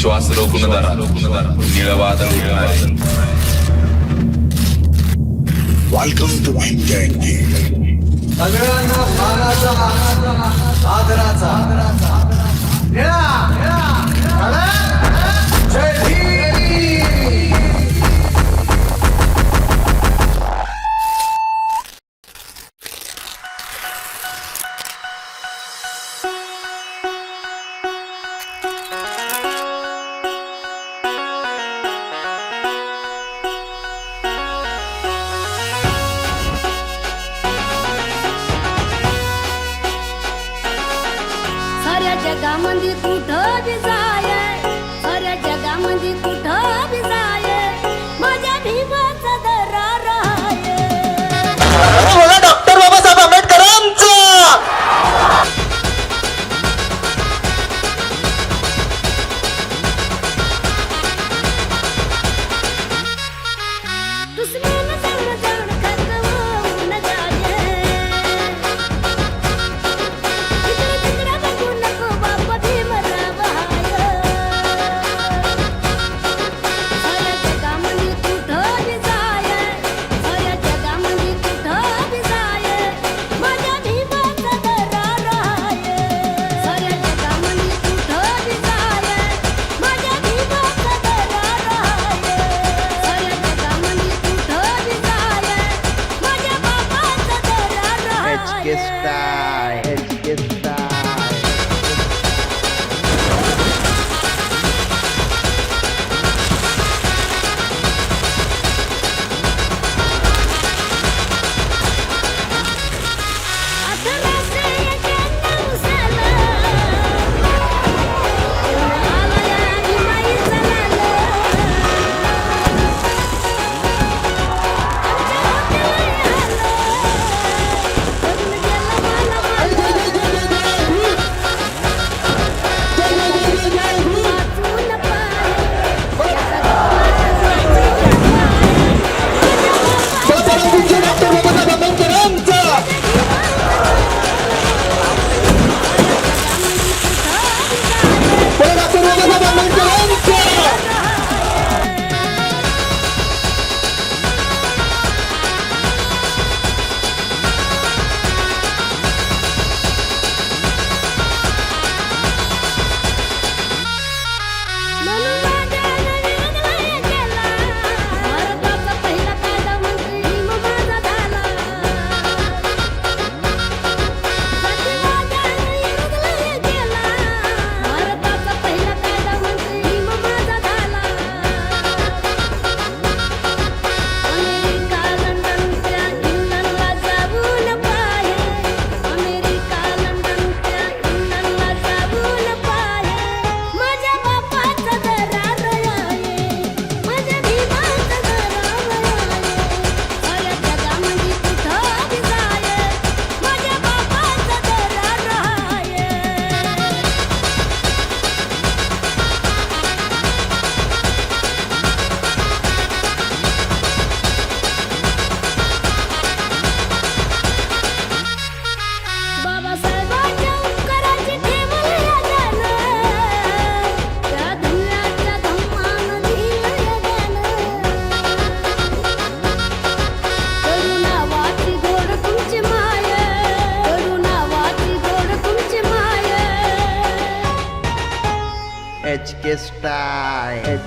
श्वास रोखून धरा, निळं वादळ उडणार. Welcome to Infinity. सगळ्यांना मानाचा आदराचा जय भीम. साऱ्या जगामध्ये कुठं बी जाय, साऱ्या जगामध्ये कुठं बी जाय, माझ्या भीमाचा दरार आहे. बोला डॉक्टर बाबासाहेब आंबेडकरांचा. दुश्मन समजून खतवून जाय, इकडे तिकडे बघू नको बाप भीमराव हाय. साऱ्या जगामध्ये कुठं बी जाय, साऱ्या जगामध्ये कुठं बी जाय, माझ्या भीमाचा दरार आहे. साऱ्या जगामध्ये कुठं बी जाय, माझ्या भीमाचा दरार आहे. साऱ्या जगामध्ये कुठं बी जाय, माझ्या बाबाचा दरार आहे. बाबासाहेबांच्या उपकाराची ठेवली गाणं, त्या धुळ्याच्या धम्मानं लिहिलं गाणं. करुणावाची गोड तुमची माय, करुणावाची गोड तुमची माय. HK Style.